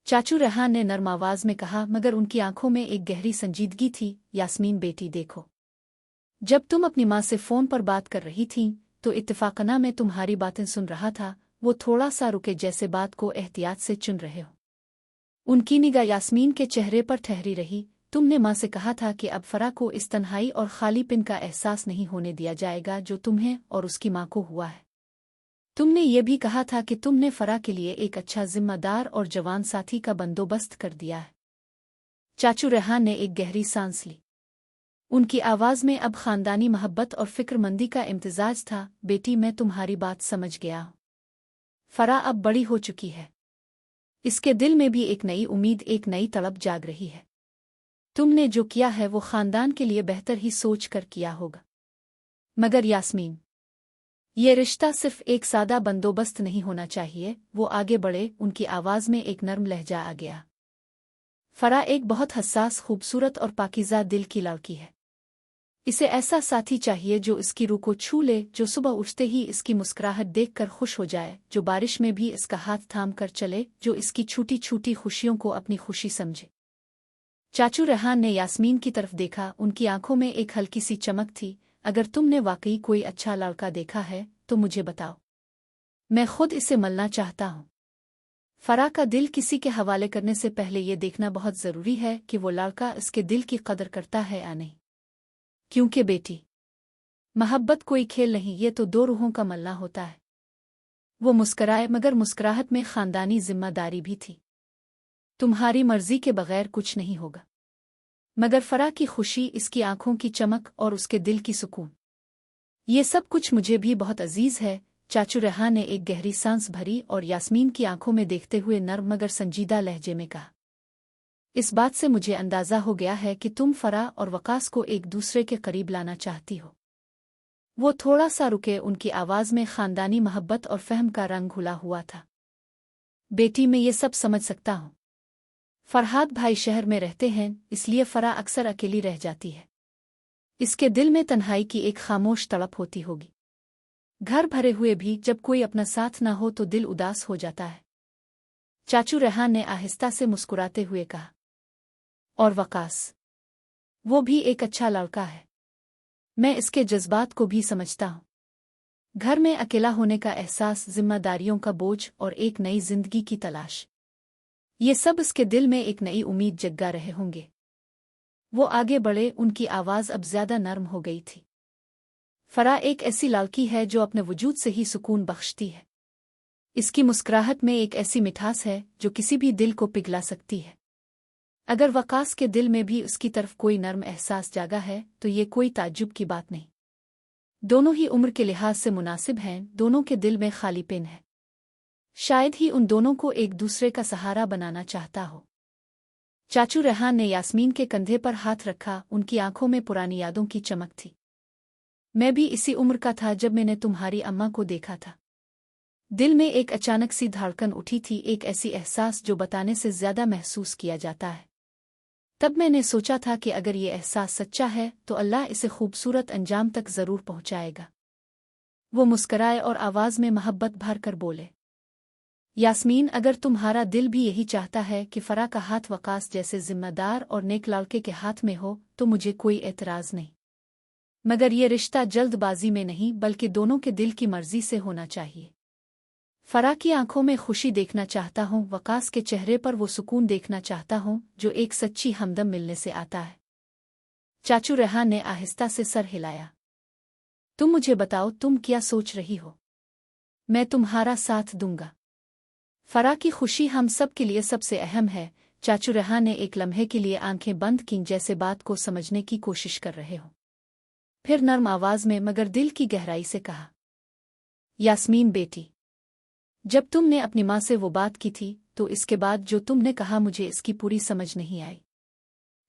चाचू रेहान ने नर्म आवाज में कहा, मगर उनकी आंखों में एक गहरी संजीदगी थी। यास्मीन बेटी देखो, जब तुम अपनी माँ से फोन पर बात कर रही थीं, तो इत्तेफाकना मैं तुम्हारी बातें सुन रहा था। वो थोड़ा सा रुके, जैसे बात को एहतियात से चुन रहे हो। उनकी निगाह यास्मीन के चेहरे पर ठहरी रही। तुमने माँ से कहा था कि अब फरा को इस तन्हाई और खालीपन का एहसास नहीं होने दिया जाएगा जो तुम्हें और उसकी माँ को हुआ है। तुमने ये भी कहा था कि तुमने फरा के लिए एक अच्छा जिम्मेदार और जवान साथी का बंदोबस्त कर दिया है। चाचू रेहान ने एक गहरी सांस ली। उनकी आवाज में अब खानदानी मोहब्बत और फिक्रमंदी का इम्तिजाज था। बेटी, मैं तुम्हारी बात समझ गया हूँ। फरा अब बड़ी हो चुकी है। इसके दिल में भी एक नई उम्मीद, एक नई तड़प जाग रही है। तुमने जो किया है वो खानदान के लिए बेहतर ही सोच कर किया होगा। मगर यास्मीन, ये रिश्ता सिर्फ एक सादा बंदोबस्त नहीं होना चाहिए। वो आगे बढ़े, उनकी आवाज में एक नर्म लहजा आ गया। फरा एक बहुत हसास, खूबसूरत और पाकीज़ा दिल की लड़की है। इसे ऐसा साथी चाहिए जो इसकी रूह को छू ले, जो सुबह उठते ही इसकी मुस्कुराहट देखकर खुश हो जाए, जो बारिश में भी इसका हाथ थाम कर चले, जो इसकी छोटी छोटी खुशियों को अपनी खुशी समझे। चाचू रेहान ने यास्मीन की तरफ देखा। उनकी आंखों में एक हल्की सी चमक थी। अगर तुमने वाकई कोई अच्छा लड़का देखा है तो मुझे बताओ, मैं खुद इसे मिलना चाहता हूँ। फरा का दिल किसी के हवाले करने से पहले ये देखना बहुत ज़रूरी है कि वो लड़का इसके दिल की कदर करता है या नहीं। क्योंकि बेटी, मोहब्बत कोई खेल नहीं, ये तो दो रूहों का मिलना होता है। वो मुस्कराए, मगर मुस्कुराहट में खानदानी जिम्मेदारी भी थी। तुम्हारी मर्जी के बगैर कुछ नहीं होगा। मगर फरा की खुशी, इसकी आंखों की चमक और उसके दिल की सुकून, ये सब कुछ मुझे भी बहुत अजीज है। चाचू रेहान ने एक गहरी सांस भरी और यास्मीन की आंखों में देखते हुए नर्म मगर संजीदा लहजे में कहा, इस बात से मुझे अंदाजा हो गया है कि तुम फरा और वकास को एक दूसरे के करीब लाना चाहती हो। वो थोड़ा सा रुके, उनकी आवाज में खानदानी मोहब्बत और फहम का रंग घुला हुआ था। बेटी, मैं ये सब समझ सकता हूँ। फरहाद भाई शहर में रहते हैं, इसलिए फरा अक्सर अकेली रह जाती है। इसके दिल में तन्हाई की एक खामोश तड़प होती होगी। घर भरे हुए भी जब कोई अपना साथ ना हो तो दिल उदास हो जाता है। चाचू रेहान ने आहिस्ता से मुस्कुराते हुए कहा, और वकास, वो भी एक अच्छा लड़का है। मैं इसके जज्बात को भी समझता हूँ। घर में अकेला होने का एहसास, जिम्मेदारियों का बोझ और एक नई जिंदगी की तलाश, ये सब इसके दिल में एक नई उम्मीद जगा रहे होंगे। वो आगे बढ़े, उनकी आवाज अब ज्यादा नर्म हो गई थी। फरा एक ऐसी लड़की है जो अपने वजूद से ही सुकून बख्शती है। इसकी मुस्कुराहट में एक ऐसी मिठास है जो किसी भी दिल को पिघला सकती है। अगर वकास के दिल में भी उसकी तरफ कोई नर्म एहसास जागा है तो ये कोई ताज्जुब की बात नहीं। दोनों ही उम्र के लिहाज से मुनासिब हैं, दोनों के दिल में खालीपन है। शायद ही उन दोनों को एक दूसरे का सहारा बनाना चाहता हो। चाचू रेहान ने यास्मीन के कंधे पर हाथ रखा। उनकी आंखों में पुरानी यादों की चमक थी। मैं भी इसी उम्र का था जब मैंने तुम्हारी अम्मा को देखा था। दिल में एक अचानक सी धड़कन उठी थी, एक ऐसी एहसास जो बताने से ज्यादा महसूस किया जाता है। तब मैंने सोचा था कि अगर ये एहसास सच्चा है तो अल्लाह इसे खूबसूरत अंजाम तक जरूर पहुंचाएगा। वो मुस्कराए और आवाज में मोहब्बत भर कर बोले, यास्मीन, अगर तुम्हारा दिल भी यही चाहता है कि फरा का हाथ वकास जैसे जिम्मेदार और नेक लड़के के हाथ में हो तो मुझे कोई एतराज नहीं। मगर ये रिश्ता जल्दबाजी में नहीं बल्कि दोनों के दिल की मर्जी से होना चाहिए। फरा की आंखों में खुशी देखना चाहता हूँ, वकास के चेहरे पर वो सुकून देखना चाहता हूँ जो एक सच्ची हमदम मिलने से आता है। चाचू रेहान ने आहिस्ता से सर हिलाया। तुम मुझे बताओ, तुम क्या सोच रही हो? मैं तुम्हारा साथ दूंगा। फरा की खुशी हम सब के लिए सबसे अहम है। चाचू रेहान ने एक लम्हे के लिए आंखें बंद की, जैसे बात को समझने की कोशिश कर रहे हो। फिर नर्म आवाज में मगर दिल की गहराई से कहा, यास्मीन बेटी, जब तुमने अपनी माँ से वो बात की थी तो इसके बाद जो तुमने कहा मुझे इसकी पूरी समझ नहीं आई।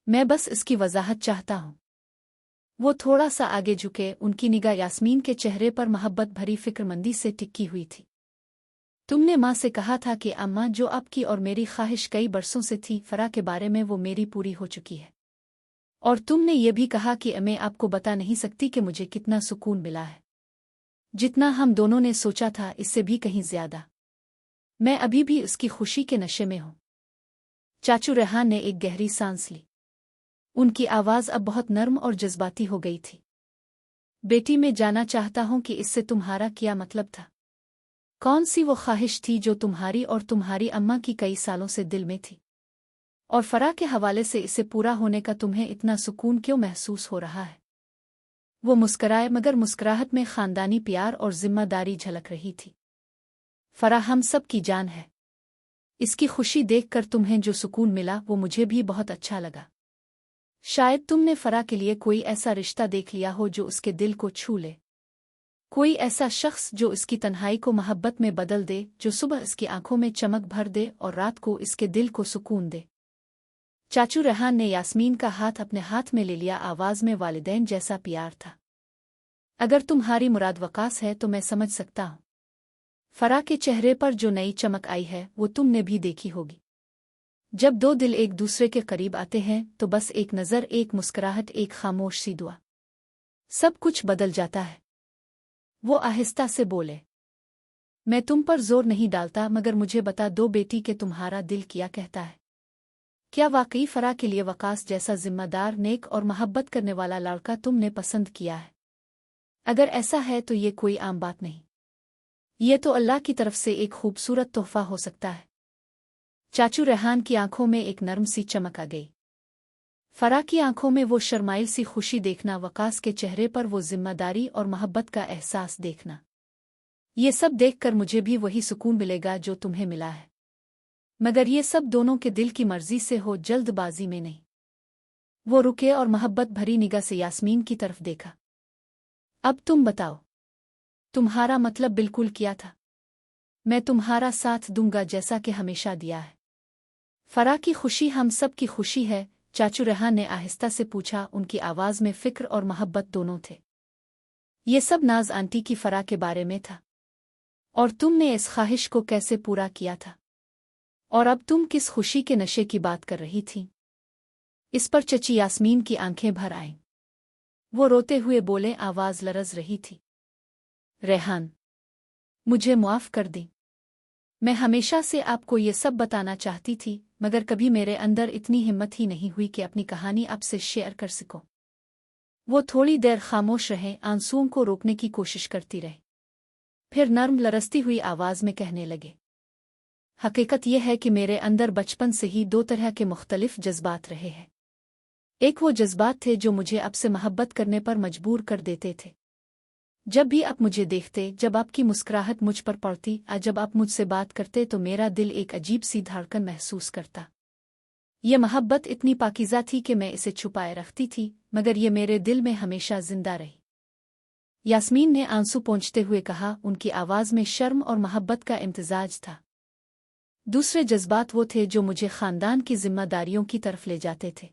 मैं बस इसकी वजाहत चाहता हूँ। वो थोड़ा सा आगे झुके, उनकी निगाह यास्मीन के चेहरे पर मोहब्बत भरी फिक्रमंदी से टिकी हुई थी। तुमने माँ से कहा था कि अम्मा, जो आपकी और मेरी ख्वाहिश कई बरसों से थी, फरा के बारे में वो मेरी पूरी हो चुकी है। और तुमने ये भी कहा कि मैं आपको बता नहीं सकती कि मुझे कितना सुकून मिला है, जितना हम दोनों ने सोचा था, इससे भी कहीं ज्यादा। मैं अभी भी उसकी खुशी के नशे में हूँ। चाचू रेहान ने एक गहरी सांस ली। उनकी आवाज़ अब बहुत नर्म और जज्बाती हो गई थी। बेटी, मैं जानना चाहता हूं कि इससे तुम्हारा क्या मतलब था। कौन सी वो ख्वाहिश थी जो तुम्हारी और तुम्हारी अम्मा की कई सालों से दिल में थी, और फराह के हवाले से इसे पूरा होने का तुम्हें इतना सुकून क्यों महसूस हो रहा है। वो मुस्कराए, मगर मुस्कुराहट में खानदानी प्यार और जिम्मेदारी झलक रही थी। फराह हम सब की जान है। इसकी खुशी देखकर तुम्हें जो सुकून मिला वो मुझे भी बहुत अच्छा लगा। शायद तुमने फराह के लिए कोई ऐसा रिश्ता देख लिया हो जो उसके दिल को छू ले, कोई ऐसा शख्स जो इसकी तन्हाई को मोहब्बत में बदल दे, जो सुबह इसकी आंखों में चमक भर दे और रात को इसके दिल को सुकून दे। चाचू रेहान ने यास्मीन का हाथ अपने हाथ में ले लिया। आवाज में वालिदैन जैसा प्यार था। अगर तुम्हारी मुराद वकास है तो मैं समझ सकता हूं। फराह के चेहरे पर जो नई चमक आई है वो तुमने भी देखी होगी। जब दो दिल एक दूसरे के करीब आते हैं तो बस एक नज़र, एक मुस्कुराहट, एक खामोश सी दुआ, सब कुछ बदल जाता है। वो आहिस्ता से बोले, मैं तुम पर जोर नहीं डालता, मगर मुझे बता दो बेटी कि तुम्हारा दिल क्या कहता है। क्या वाकई फराह के लिए वकास जैसा जिम्मेदार, नेक और मोहब्बत करने वाला लड़का तुमने पसंद किया है? अगर ऐसा है तो ये कोई आम बात नहीं, ये तो अल्लाह की तरफ से एक खूबसूरत तोहफा हो सकता है। चाचू रेहान की आंखों में एक नर्म सी चमक आ गई। फराह की आंखों में वो शर्माइल सी खुशी देखना, वकास के चेहरे पर वो जिम्मेदारी और मोहब्बत का एहसास देखना, ये सब देखकर मुझे भी वही सुकून मिलेगा जो तुम्हें मिला है, मगर ये सब दोनों के दिल की मर्जी से हो, जल्दबाजी में नहीं। वो रुके और मोहब्बत भरी निगाह से यास्मीन की तरफ देखा। अब तुम बताओ, तुम्हारा मतलब बिल्कुल क्या था? मैं तुम्हारा साथ दूंगा जैसा कि हमेशा दिया है। फराह की खुशी हम सब की खुशी है, चाचू रेहान ने आहिस्ता से पूछा। उनकी आवाज में फिक्र और मोहब्बत दोनों थे। ये सब नाज आंटी की फराह के बारे में था, और तुमने इस ख्वाहिश को कैसे पूरा किया था, और अब तुम किस खुशी के नशे की बात कर रही थी? इस पर चची यास्मीन की आंखें भर आईं। वो रोते हुए बोले, आवाज लरज रही थी, रेहान, मुझे मुआफ कर दें। मैं हमेशा से आपको ये सब बताना चाहती थी, मगर कभी मेरे अंदर इतनी हिम्मत ही नहीं हुई कि अपनी कहानी आपसे शेयर कर सकूं। वो थोड़ी देर खामोश रहे, आंसुओं को रोकने की कोशिश करती रहे, फिर नर्म लरसती हुई आवाज में कहने लगे, हकीकत यह है कि मेरे अंदर बचपन से ही दो तरह के मुख्तलिफ जज्बात रहे हैं। एक वो जज्बात थे जो मुझे आपसे मोहब्बत करने पर मजबूर कर देते थे। जब भी आप मुझे देखते, जब आपकी मुस्कुराहट मुझ पर पड़ती, जब आप मुझसे बात करते तो मेरा दिल एक अजीब सी धड़कन महसूस करता। ये मोहब्बत इतनी पाकीज़ा थी कि मैं इसे छुपाए रखती थी, मगर ये मेरे दिल में हमेशा जिंदा रही। यास्मीन ने आंसू पोंछते हुए कहा। उनकी आवाज़ में शर्म और मोहब्बत का इम्तिजाज था। दूसरे जज्बात वो थे जो मुझे खानदान की जिम्मेदारियों की तरफ ले जाते थे।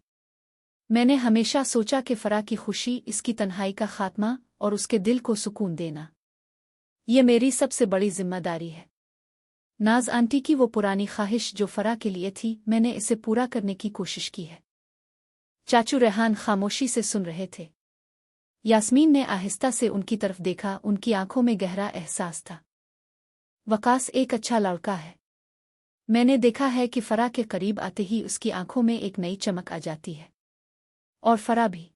मैंने हमेशा सोचा कि फराह की खुशी, इसकी तन्हाई का खात्मा और उसके दिल को सुकून देना, ये मेरी सबसे बड़ी जिम्मेदारी है। नाज आंटी की वो पुरानी ख्वाहिश जो फराह के लिए थी, मैंने इसे पूरा करने की कोशिश की है। चाचू रेहान खामोशी से सुन रहे थे। यास्मीन ने आहिस्ता से उनकी तरफ देखा। उनकी आंखों में गहरा एहसास था। वकास एक अच्छा लड़का है। मैंने देखा है कि फराह के करीब आते ही उसकी आंखों में एक नई चमक आ जाती है, और फराह भी।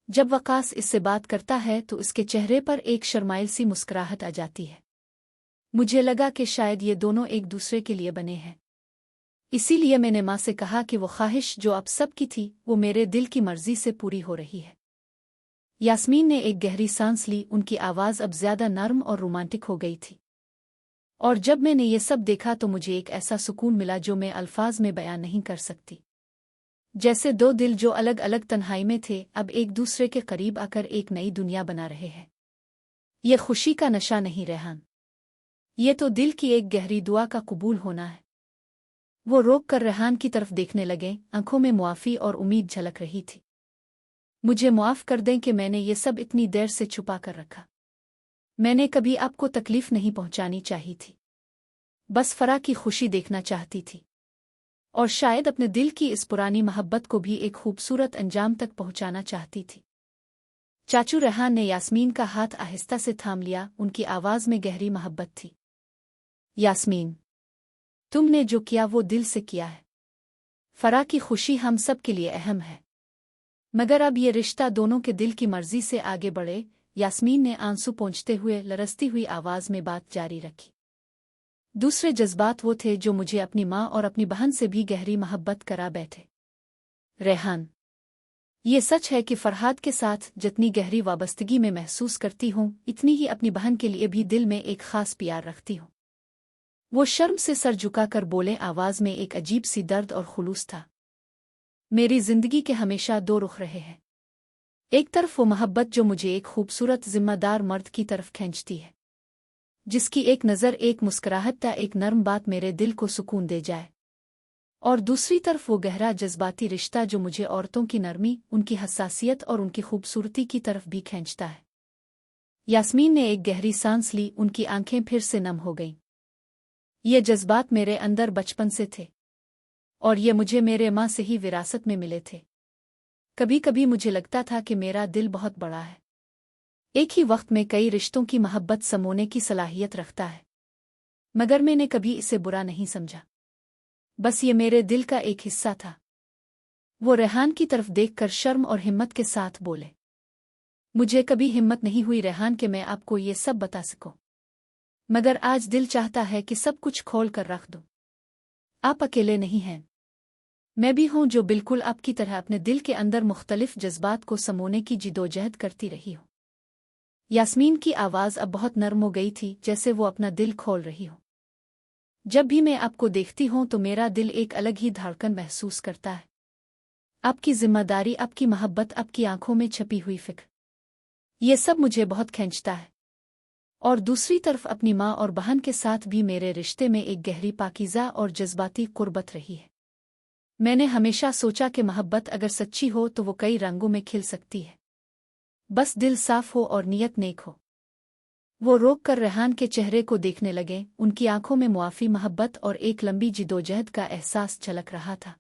जब वकास इससे बात करता है तो उसके चेहरे पर एक शर्माइल सी मुस्कुराहट आ जाती है। मुझे लगा कि शायद ये दोनों एक दूसरे के लिए बने हैं। इसीलिए मैंने माँ से कहा कि वो ख्वाहिश जो अब सब की थी, वो मेरे दिल की मर्जी से पूरी हो रही है। यास्मीन ने एक गहरी सांस ली। उनकी आवाज़ अब ज्यादा नर्म और रोमांटिक हो गई थी। और जब मैंने ये सब देखा तो मुझे एक ऐसा सुकून मिला जो मैं अल्फाज में बयान नहीं कर सकती। जैसे दो दिल जो अलग अलग तन्हाई में थे, अब एक दूसरे के करीब आकर एक नई दुनिया बना रहे हैं। ये खुशी का नशा नहीं रेहान, ये तो दिल की एक गहरी दुआ का कबूल होना है। वो रोक कर रेहान की तरफ देखने लगे, आंखों में मुआफ़ी और उम्मीद झलक रही थी। मुझे मुआफ़ कर दें कि मैंने ये सब इतनी देर से छुपा कर रखा। मैंने कभी आपको तकलीफ नहीं पहुंचानी चाहिए थी, बस फराह की खुशी देखना चाहती थी, और शायद अपने दिल की इस पुरानी मोहब्बत को भी एक खूबसूरत अंजाम तक पहुंचाना चाहती थी। चाचू रेहान ने यास्मीन का हाथ आहिस्ता से थाम लिया। उनकी आवाज़ में गहरी मोहब्बत थी। यास्मीन, तुमने जो किया वो दिल से किया है। फरा की खुशी हम सब के लिए अहम है, मगर अब ये रिश्ता दोनों के दिल की मर्जी से आगे बढ़े। यास्मीन ने आंसू पोंछते हुए लरसती हुई आवाज में बात जारी रखी। दूसरे जज्बात वो थे जो मुझे अपनी माँ और अपनी बहन से भी गहरी मोहब्बत करा बैठे। रेहान, ये सच है कि फरहाद के साथ जितनी गहरी वाबस्तगी में महसूस करती हूँ, इतनी ही अपनी बहन के लिए भी दिल में एक खास प्यार रखती हूँ। वो शर्म से सर झुकाकर बोले, आवाज में एक अजीब सी दर्द और खुलूस था। मेरी जिंदगी के हमेशा दो रुख रहे हैं। एक तरफ वो मोहब्बत जो मुझे एक खूबसूरत जिम्मेदार मर्द की तरफ खींचती है, जिसकी एक नज़र, एक मुस्कुराहट या एक नर्म बात मेरे दिल को सुकून दे जाए, और दूसरी तरफ वो गहरा जज्बाती रिश्ता जो मुझे औरतों की नरमी, उनकी हसासियत और उनकी खूबसूरती की तरफ भी खींचता है। यास्मीन ने एक गहरी सांस ली, उनकी आंखें फिर से नम हो गईं। ये जज्बात मेरे अंदर बचपन से थे, और ये मुझे मेरे माँ से ही विरासत में मिले थे। कभी कभी मुझे लगता था कि मेरा दिल बहुत बड़ा है, एक ही वक्त में कई रिश्तों की मोहब्बत समोने की सलाहियत रखता है, मगर मैंने कभी इसे बुरा नहीं समझा। बस ये मेरे दिल का एक हिस्सा था। वो रेहान की तरफ देखकर शर्म और हिम्मत के साथ बोले, मुझे कभी हिम्मत नहीं हुई रेहान कि मैं आपको ये सब बता सकूं, मगर आज दिल चाहता है कि सब कुछ खोल कर रख दूं। आप अकेले नहीं हैं, मैं भी हूं जो बिल्कुल आपकी तरह अपने दिल के अंदर मुख्तलिफ जज्बात को समोने की जिदोजहद करती रही हूं। यास्मीन की आवाज़ अब बहुत नर्म हो गई थी, जैसे वो अपना दिल खोल रही हो। जब भी मैं आपको देखती हूं तो मेरा दिल एक अलग ही धड़कन महसूस करता है। आपकी जिम्मेदारी, आपकी मोहब्बत, आपकी आंखों में छपी हुई फिक्र, ये सब मुझे बहुत खींचता है। और दूसरी तरफ अपनी माँ और बहन के साथ भी मेरे रिश्ते में एक गहरी पाकीज़ा और जज्बाती कुर्बत रही है। मैंने हमेशा सोचा कि मोहब्बत अगर सच्ची हो तो वो कई रंगों में खिल सकती है, बस दिल साफ हो और नीयत नेक हो। वो रोक कर रेहान के चेहरे को देखने लगे, उनकी आंखों में मुआफ़ी, मोहब्बत और एक लंबी जिदोजहद का एहसास झलक रहा था।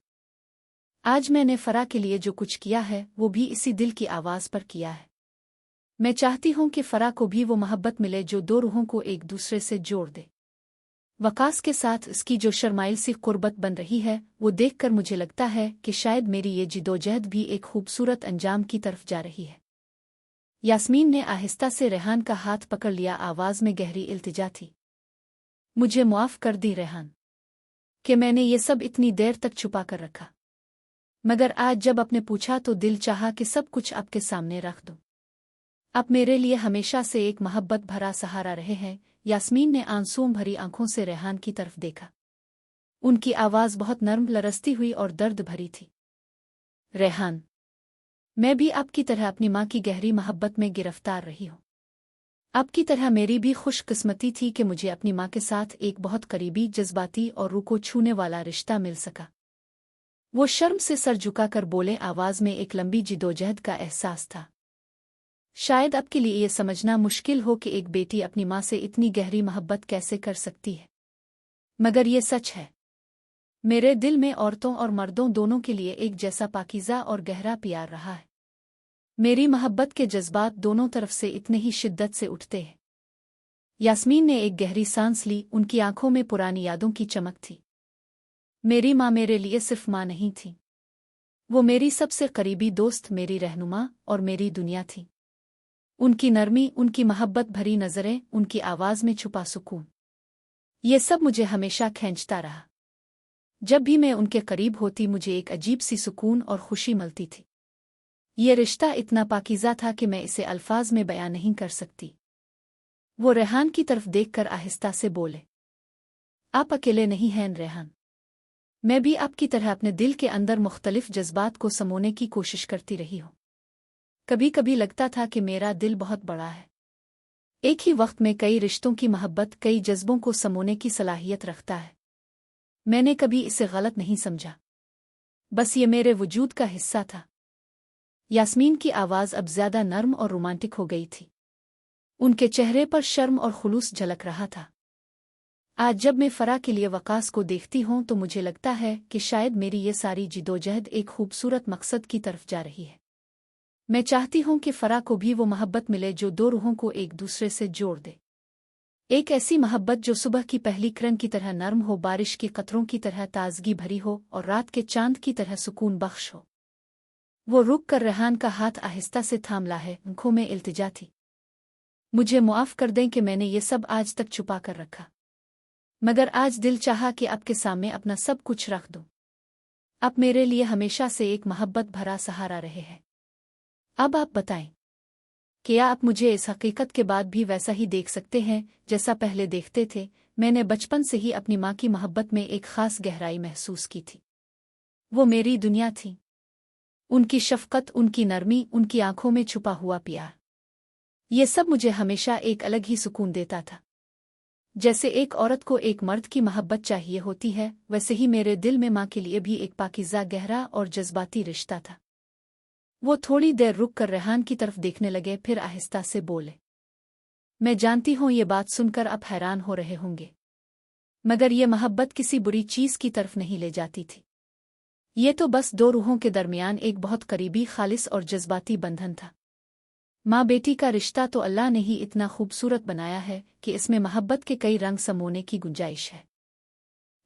आज मैंने फरा के लिए जो कुछ किया है वो भी इसी दिल की आवाज़ पर किया है। मैं चाहती हूँ कि फरा को भी वो मोहब्बत मिले जो दो रूहों को एक दूसरे से जोड़ दे। वकास के साथ इसकी जो शर्माइल सी कुर्बत बन रही है, वो देखकर मुझे लगता है कि शायद मेरी ये जिदोजहद भी एक खूबसूरत अंजाम की तरफ जा रही है। यास्मीन ने आहिस्ता से रेहान का हाथ पकड़ लिया, आवाज़ में गहरी इल्तिजा थी। मुझे माफ़ कर दी रेहान, कि मैंने ये सब इतनी देर तक छुपा कर रखा, मगर आज जब आपने पूछा तो दिल चाहा कि सब कुछ आपके सामने रख दूं। आप मेरे लिए हमेशा से एक मोहब्बत भरा सहारा रहे हैं। यास्मीन ने आंसुओं भरी आंखों से रेहान की तरफ देखा। उनकी आवाज़ बहुत नर्म, लरसती हुई और दर्द भरी थी। रेहान, मैं भी आपकी तरह अपनी माँ की गहरी मोहब्बत में गिरफ्तार रही हूँ। आपकी तरह मेरी भी खुशकिस्मती थी कि मुझे अपनी माँ के साथ एक बहुत करीबी, जज्बाती और रूह को छूने वाला रिश्ता मिल सका। वो शर्म से सर झुकाकर बोले, आवाज़ में एक लंबी जिदोजहद का एहसास था। शायद आपके लिए ये समझना मुश्किल हो कि एक बेटी अपनी माँ से इतनी गहरी मोहब्बत कैसे कर सकती है, मगर ये सच है। मेरे दिल में औरतों और मर्दों दोनों के लिए एक जैसा पाकीज़ा और गहरा प्यार रहा है। मेरी मोहब्बत के जज्बात दोनों तरफ से इतने ही शिद्दत से उठते हैं। यास्मीन ने एक गहरी सांस ली, उनकी आंखों में पुरानी यादों की चमक थी। मेरी माँ मेरे लिए सिर्फ माँ नहीं थी, वो मेरी सबसे करीबी दोस्त, मेरी रहनुमा और मेरी दुनिया थी। उनकी नरमी, उनकी मोहब्बत भरी नज़रें, उनकी आवाज़ में छुपा सुकून, ये सब मुझे हमेशा खींचता रहा। जब भी मैं उनके करीब होती मुझे एक अजीब सी सुकून और खुशी मिलती थी। ये रिश्ता इतना पाकीज़ा था कि मैं इसे अल्फाज में बयां नहीं कर सकती। वो रेहान की तरफ देखकर आहिस्ता से बोले, आप अकेले नहीं हैं रेहान, मैं भी आपकी तरह अपने दिल के अंदर मुख्तलिफ जज्बात को समोने की कोशिश करती रही हूँ। कभी कभी लगता था कि मेरा दिल बहुत बड़ा है, एक ही वक्त में कई रिश्तों की मोहब्बत, कई जज्बों को समोने की सलाहियत रखता है। मैंने कभी इसे गलत नहीं समझा, बस ये मेरे वजूद का हिस्सा था। यास्मीन की आवाज़ अब ज्यादा नर्म और रोमांटिक हो गई थी। उनके चेहरे पर शर्म और खुलूस झलक रहा था। आज जब मैं फरा के लिए वकास को देखती हूँ तो मुझे लगता है कि शायद मेरी ये सारी जिदोजहद एक खूबसूरत मकसद की तरफ जा रही है। मैं चाहती हूँ कि फरा को भी वो मोहब्बत मिले जो दो रूहों को एक दूसरे से जोड़ दे। एक ऐसी मोहब्बत जो सुबह की पहली किरण की तरह नर्म हो, बारिश के कतरों की तरह ताजगी भरी हो और रात के चांद की तरह सुकून बख्श हो। वो रुक कर रेहान का हाथ आहिस्ता से थाम ला है। आंखों में इल्तिजा थी। मुझे मुआफ कर दें कि मैंने ये सब आज तक छुपा कर रखा, मगर आज दिल चाहा कि आपके सामने अपना सब कुछ रख दूं। आप मेरे लिए हमेशा से एक मोहब्बत भरा सहारा रहे हैं। अब आप बताएं, क्या आप मुझे इस हकीकत के बाद भी वैसा ही देख सकते हैं जैसा पहले देखते थे? मैंने बचपन से ही अपनी माँ की मोहब्बत में एक खास गहराई महसूस की थी। वो मेरी दुनिया थी। उनकी शफकत, उनकी नरमी, उनकी आंखों में छुपा हुआ प्यार, ये सब मुझे हमेशा एक अलग ही सुकून देता था। जैसे एक औरत को एक मर्द की मोहब्बत चाहिए होती है, वैसे ही मेरे दिल में माँ के लिए भी एक पाकीज़ा, गहरा और जज्बाती रिश्ता था। वो थोड़ी देर रुक कर रेहान की तरफ देखने लगे, फिर आहिस्ता से बोले, मैं जानती हूँ ये बात सुनकर आप हैरान हो रहे होंगे, मगर ये मोहब्बत किसी बुरी चीज़ की तरफ नहीं ले जाती थी। ये तो बस दो रूहों के दरमियान एक बहुत करीबी, खालिस और जज्बाती बंधन था। माँ बेटी का रिश्ता तो अल्लाह ने ही इतना खूबसूरत बनाया है कि इसमें मोहब्बत के कई रंग समोने की गुंजाइश है।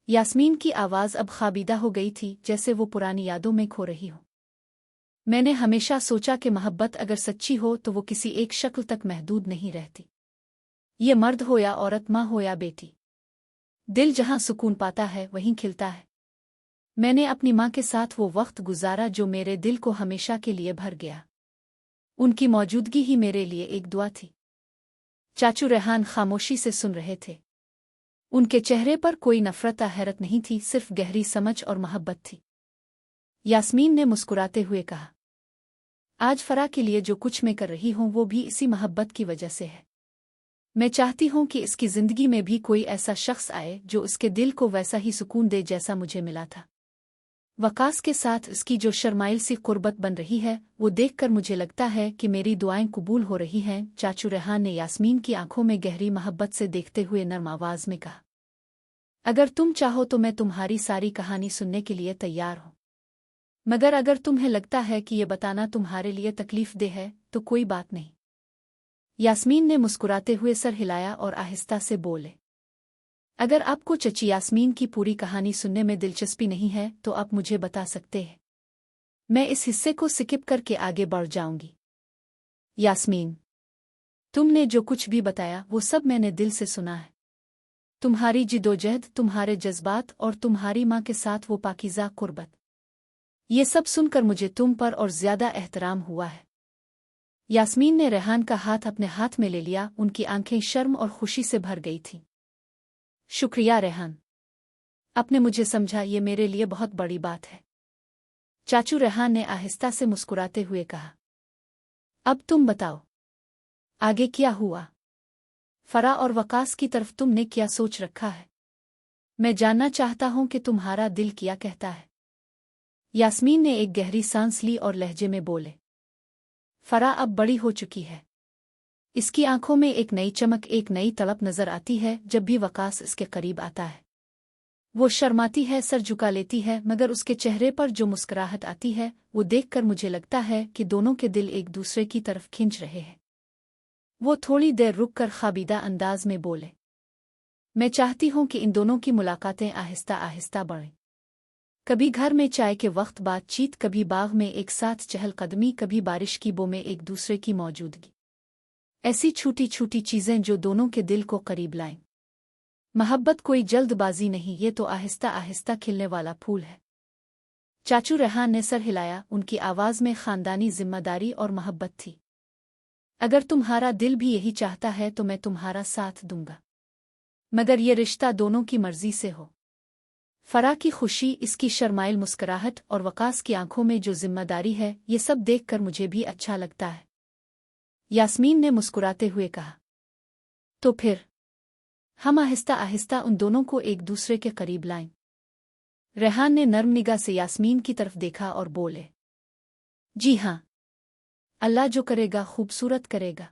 यास्मीन की आवाज़ अब खाबीदा हो गई थी, जैसे वो पुरानी यादों में खो रही हो। मैंने हमेशा सोचा कि मोहब्बत अगर सच्ची हो तो वो किसी एक शक्ल तक महदूद नहीं रहती। ये मर्द हो या औरत, माँ हो या बेटी, दिल जहाँ सुकून पाता है वहीं खिलता है। मैंने अपनी माँ के साथ वो वक्त गुजारा जो मेरे दिल को हमेशा के लिए भर गया। उनकी मौजूदगी ही मेरे लिए एक दुआ थी। चाचू रेहान खामोशी से सुन रहे थे। उनके चेहरे पर कोई नफरत या हैरत नहीं थी, सिर्फ गहरी समझ और मोहब्बत थी। यास्मीन ने मुस्कुराते हुए कहा, आज फरा के लिए जो कुछ मैं कर रही हूँ वो भी इसी मोहब्बत की वजह से है। मैं चाहती हूँ कि इसकी जिंदगी में भी कोई ऐसा शख्स आए जो उसके दिल को वैसा ही सुकून दे जैसा मुझे मिला था। वकास के साथ इसकी जो शर्माइल सी कुर्बत बन रही है, वो देखकर मुझे लगता है कि मेरी दुआएं कबूल हो रही हैं। चाचू रेहान ने यास्मीन की आंखों में गहरी मोहब्बत से देखते हुए नरम आवाज में कहा, अगर तुम चाहो तो मैं तुम्हारी सारी कहानी सुनने के लिए तैयार हूँ, मगर अगर तुम्हें लगता है कि ये बताना तुम्हारे लिए तकलीफ दे है तो कोई बात नहीं। यास्मीन ने मुस्कुराते हुए सर हिलाया और आहिस्ता से बोले, अगर आपको चची यास्मीन की पूरी कहानी सुनने में दिलचस्पी नहीं है तो आप मुझे बता सकते हैं, मैं इस हिस्से को स्किप करके आगे बढ़ जाऊंगी। यास्मीन, तुमने जो कुछ भी बताया वो सब मैंने दिल से सुना है। तुम्हारी जिदोजहद, तुम्हारे जज्बात और तुम्हारी माँ के साथ वो पाकीज़ा कुर्बत, ये सब सुनकर मुझे तुम पर और ज्यादा एहतराम हुआ है। यास्मीन ने रेहान का हाथ अपने हाथ में ले लिया। उनकी आंखें शर्म और खुशी से भर गई थीं। शुक्रिया रेहान, आपने मुझे समझा, ये मेरे लिए बहुत बड़ी बात है। चाचू रेहान ने आहिस्ता से मुस्कुराते हुए कहा, अब तुम बताओ आगे क्या हुआ? फरा और वकास की तरफ तुमने क्या सोच रखा है? मैं जानना चाहता हूं कि तुम्हारा दिल क्या कहता है। यास्मीन ने एक गहरी सांस ली और लहजे में बोले, फरा अब बड़ी हो चुकी है। इसकी आंखों में एक नई चमक, एक नई तड़प नजर आती है जब भी वकास इसके करीब आता है। वो शर्माती है, सर झुका लेती है, मगर उसके चेहरे पर जो मुस्कुराहट आती है वो देखकर मुझे लगता है कि दोनों के दिल एक दूसरे की तरफ खिंच रहे हैं। वो थोड़ी देर रुककर खाबीदा अंदाज में बोले, मैं चाहती हूं कि इन दोनों की मुलाकातें आहिस्ता आहिस्ता बढ़ें। कभी घर में चाय के वक्त बातचीत, कभी बाग में एक साथ चहलकदमी, कभी बारिश की बो में एक दूसरे की मौजूदगी। ऐसी छोटी छोटी चीजें जो दोनों के दिल को करीब लाएं। मोहब्बत कोई जल्दबाजी नहीं, ये तो आहिस्ता आहिस्ता खिलने वाला फूल है। चाचू रेहान ने सर हिलाया। उनकी आवाज में खानदानी जिम्मेदारी और मोहब्बत थी। अगर तुम्हारा दिल भी यही चाहता है तो मैं तुम्हारा साथ दूंगा, मगर ये रिश्ता दोनों की मर्जी से हो। फरा की खुशी, इसकी शर्माइल मुस्कुराहट और वकास की आंखों में जो जिम्मेदारी है, ये सब देखकर मुझे भी अच्छा लगता है। यास्मीन ने मुस्कुराते हुए कहा, तो फिर हम आहिस्ता आहिस्ता उन दोनों को एक दूसरे के करीब लाएं। रेहान ने नर्म निगाह से यास्मीन की तरफ देखा और बोले, जी हाँ, अल्लाह जो करेगा खूबसूरत करेगा।